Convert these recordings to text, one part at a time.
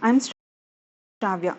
I'm Shravya.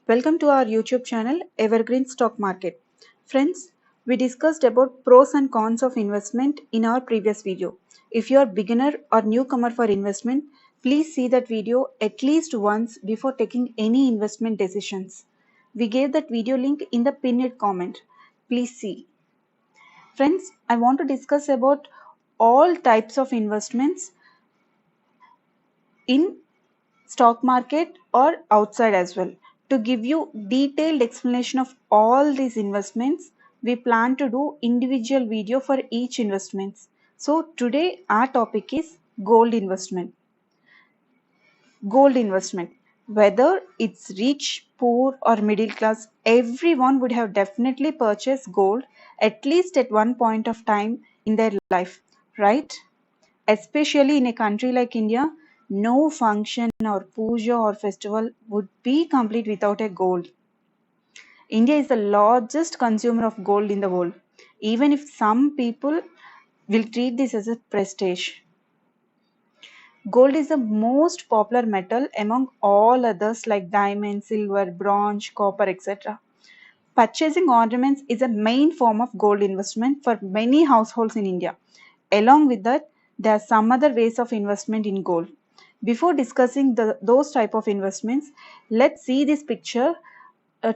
Welcome to our YouTube channel Evergreen Stock Market. Friends, we discussed about pros and cons of investment in our previous video. If you are beginner or newcomer for investment, please see that video at least once before taking any investment decisions. We gave that video link in the pinned comment. Please see. Friends, I want to discuss about all types of investments in stock market or outside as well. To give you detailed explanation of all these investments, we plan to do individual video for each investments. So today our topic is gold investment. Gold investment. Whether it's rich, poor or middle class, everyone would have definitely purchased gold at least at one point of time in their life, right? Especially in a country like India, no function or puja or festival would be complete without a gold. India is the largest consumer of gold in the world, even if some people will treat this as a prestige. Gold is the most popular metal among all others like diamond, silver, bronze, copper, etc. Purchasing ornaments is a main form of gold investment for many households in India. Along with that, there are some other ways of investment in gold. Before discussing those type of investments, let's see this picture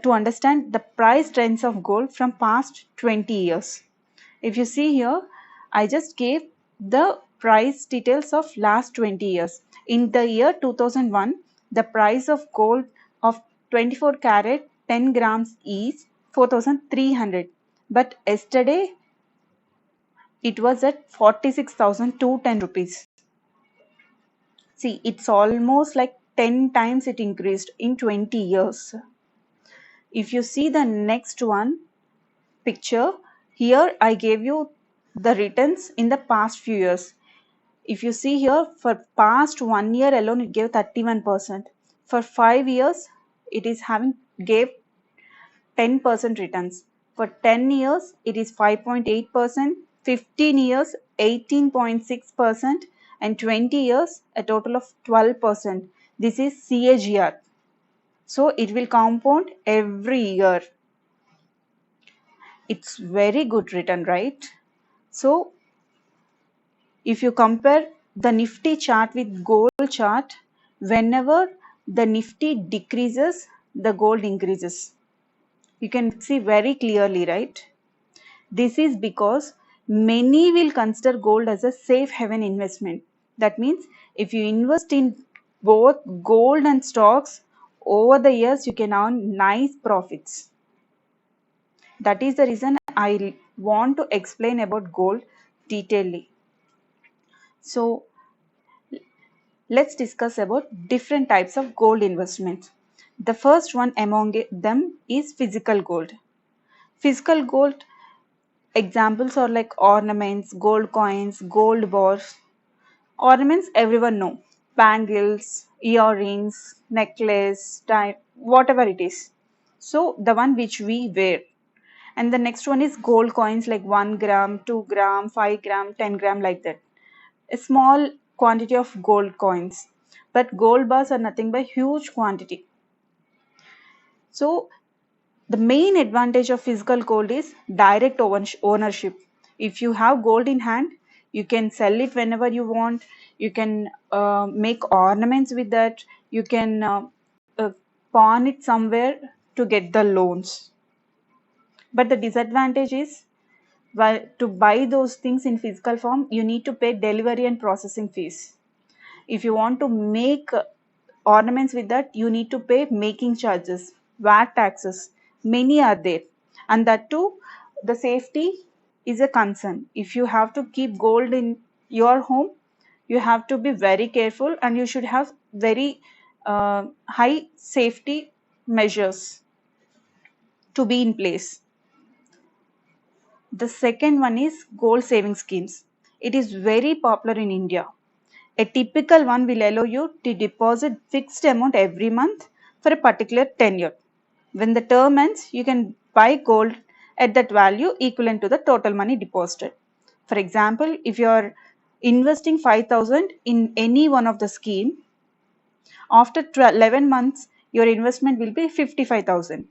to understand the price trends of gold from past 20 years. If you see here, I just gave the price details of last 20 years. In the year 2001, the price of gold of 24 carat 10 grams is 4,300. But yesterday, it was at 46,210 rupees. See, it's almost like 10 times it increased in 20 years. If you see the next one picture, here I gave you the returns in the past few years. If you see here, for past 1 year alone, it gave 31%. For 5 years, it is gave 10% returns. For 10 years, it is 5.8%, 15 years, 18.6%, and 20 years, a total of 12%. This is CAGR. So it will compound every year. It's very good return, right? So if you compare the Nifty chart with gold chart, whenever the Nifty decreases, the gold increases. You can see very clearly, right? This is because many will consider gold as a safe haven investment. That means if you invest in both gold and stocks, over the years you can earn nice profits. That is the reason I want to explain about gold detailedly. So let's discuss about different types of gold investments. The first one among them is physical gold. Physical gold examples are like ornaments, gold coins, gold bars. Ornaments everyone know. Bangles, earrings, necklace, whatever it is. So the one which we wear. And the next one is gold coins like 1 gram, 2 gram, 5 gram, 10 gram like that. A small quantity of gold coins. But gold bars are nothing but huge quantity. So the main advantage of physical gold is direct ownership. If you have gold in hand, you can sell it whenever you want. You can make ornaments with that. You can pawn it somewhere to get the loans. But the disadvantage is, to buy those things in physical form, you need to pay delivery and processing fees. If you want to make ornaments with that, you need to pay making charges, VAT taxes. Many are there. And that too, the safety is a concern. If you have to keep gold in your home, you have to be very careful and you should have very high safety measures to be in place. The second one is gold saving schemes. It is very popular in India. A typical one will allow you to deposit fixed amount every month for a particular tenure. When the term ends, you can buy gold at that value equivalent to the total money deposited. For example, if you are investing 5,000 in any one of the scheme, After 11 months, your investment will be 55,000.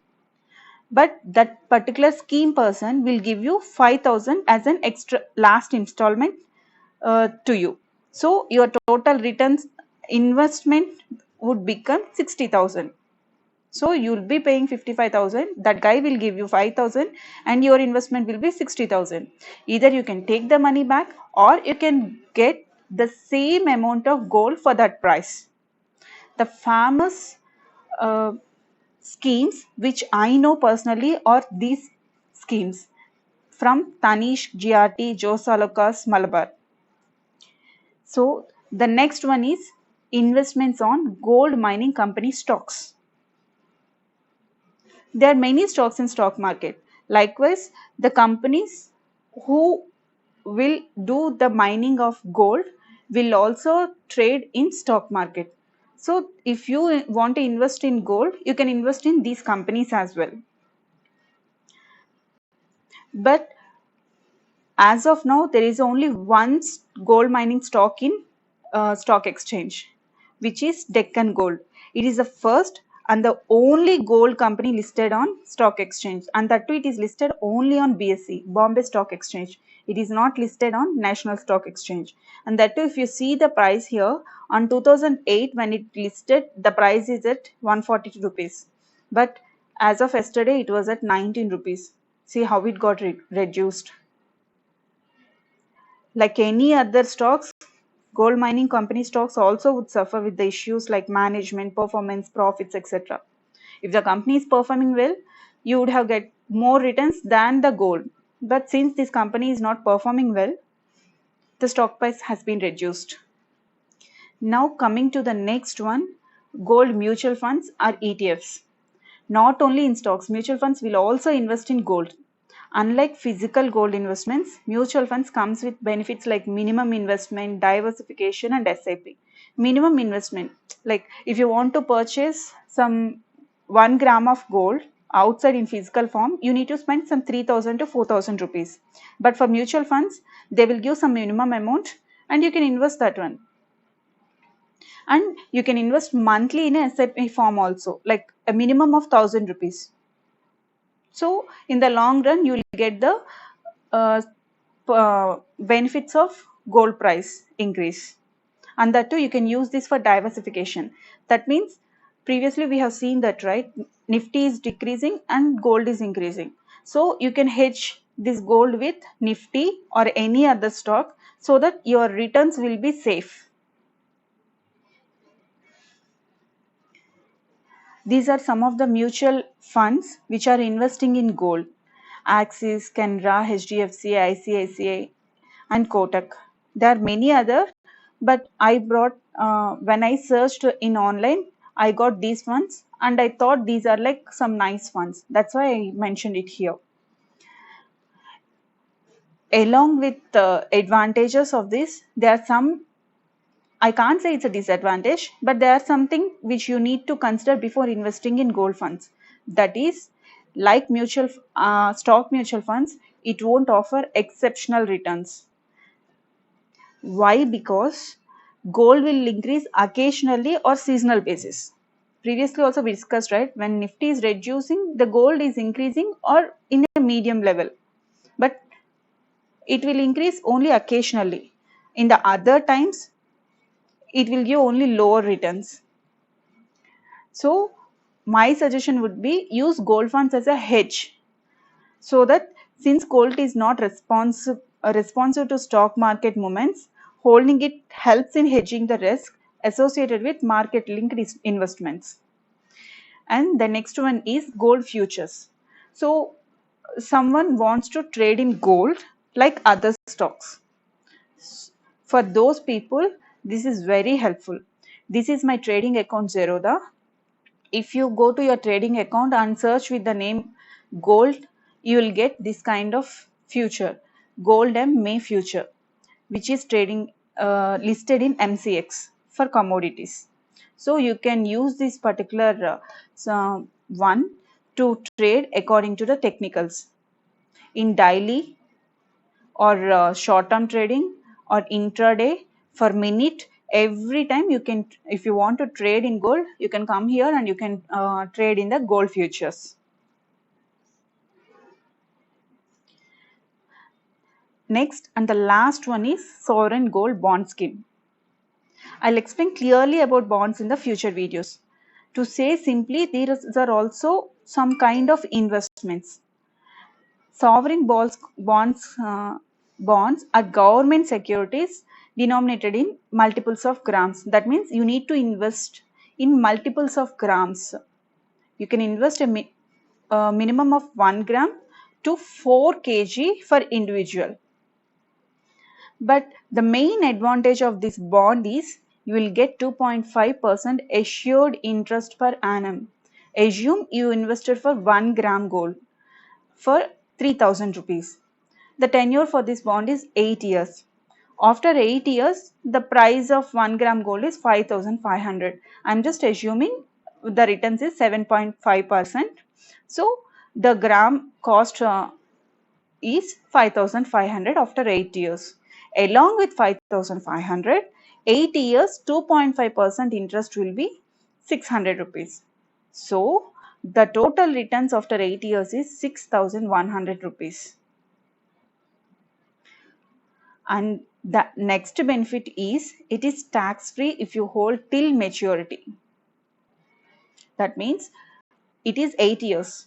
But that particular scheme person will give you 5,000 as an extra last installment to you. So your total returns investment would become 60,000. So you'll be paying 55,000. That guy will give you 5,000 and your investment will be 60,000. Either you can take the money back or you can get the same amount of gold for that price. The famous schemes which I know personally are these schemes from Tanish, GRT, Jose Alucas, Malabar. So the next one is investments on gold mining company stocks. There are many stocks in stock market. Likewise, the companies who will do the mining of gold will also trade in stock market. So if you want to invest in gold, you can invest in these companies as well. But as of now, there is only one gold mining stock in stock exchange, which is Deccan Gold. It is the first and the only gold company listed on stock exchange, and that too it is listed only on BSE, Bombay Stock Exchange. It is not listed on National Stock Exchange. And that too, if you see the price here, on 2008 when it listed, the price is at 142 rupees. But as of yesterday, it was at 19 rupees. See how it got reduced. Like any other stocks, gold mining company stocks also would suffer with the issues like management, performance, profits, etc. If the company is performing well, you would have get more returns than the gold. But since this company is not performing well, the stock price has been reduced. Now coming to the next one, gold mutual funds or ETFs. Not only in stocks, mutual funds will also invest in gold. Unlike physical gold investments, mutual funds comes with benefits like minimum investment, diversification and SIP. Minimum investment, like if you want to purchase some 1 gram of gold outside in physical form, you need to spend some 3,000 to 4,000 rupees. But for mutual funds, they will give some minimum amount and you can invest that one. And you can invest monthly in a SIP form also, like a minimum of 1,000 rupees. So in the long run, you will get the benefits of gold price increase. And that too, you can use this for diversification. That means previously we have seen that, right? Nifty is decreasing and gold is increasing. So you can hedge this gold with Nifty or any other stock so that your returns will be safe. These are some of the mutual funds which are investing in gold. Axis, Canara, HDFC, ICICI and Kotak. There are many other, but I brought, when I searched in online, I got these ones and I thought these are like some nice ones. That's why I mentioned it here. Along with the advantages of this, there are some, I can't say it's a disadvantage, but there are something which you need to consider before investing in gold funds. That is, like stock mutual funds, it won't offer exceptional returns. Why? Because gold will increase occasionally or seasonal basis. Previously also we discussed, right? When Nifty is reducing, the gold is increasing or in a medium level. But it will increase only occasionally. In the other times, it will give only lower returns. So my suggestion would be use gold funds as a hedge, so that since gold is not responsive to stock market movements, holding it helps in hedging the risk associated with market linked investments. And the next one is gold futures. So someone wants to trade in gold like other stocks. For those people, this is very helpful. This is my trading account Zerodha. If you go to your trading account and search with the name gold, you will get this kind of future, gold M May future, which is trading listed in MCX for commodities. So you can use this particular one to trade according to the technicals in daily or short term trading or intraday, for minute, every time you can, if you want to trade in gold, you can come here and you can trade in the gold futures. Next and the last one is sovereign gold bond scheme. I'll explain clearly about bonds in the future videos. To say simply, these are also some kind of investments. Sovereign bonds are government securities denominated in multiples of grams. That means you need to invest in multiples of grams. You can invest a minimum of 1 gram to 4 kg for individual. But the main advantage of this bond is you will get 2.5% assured interest per annum. Assume you invested for 1 gram gold for 3000 rupees. The tenure for this bond is 8 years. After 8 years, the price of 1 gram gold is 5500. I'm just assuming the returns is 7.5%. So the gram cost is 5500 after 8 years. Along with 5500, 8 years 2.5% interest will be 600 rupees. So the total returns after 8 years is 6100 rupees. And the next benefit is it is tax free if you hold till maturity. That means it is 8 years.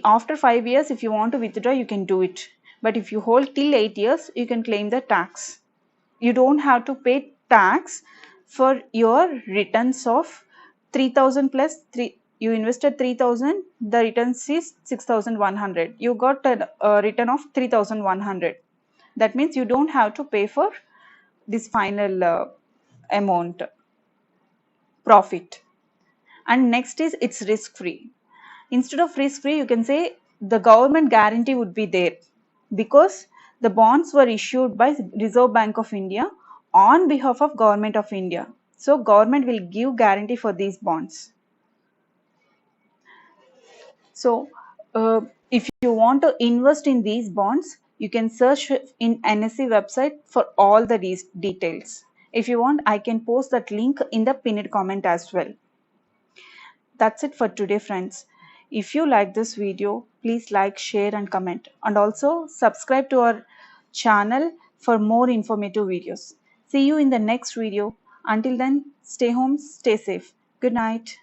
After 5 years, if you want to withdraw, you can do it. But if you hold till 8 years, you can claim the tax. You don't have to pay tax for your returns of 3000 plus 3. You invested 3000, the returns is 6100. You got a return of 3100. That means you don't have to pay for this final amount profit. And next is it's risk free. Instead of risk free, you can say the government guarantee would be there because the bonds were issued by Reserve Bank of India on behalf of Government of India. So government will give guarantee for these bonds. So if you want to invest in these bonds, you can search in NSE website for all the details. If you want, I can post that link in the pinned comment as well. That's it for today, friends. If you like this video, please like, share and comment, and also subscribe to our channel for more informative videos. See you in the next video. Until then, stay home, stay safe. Good night.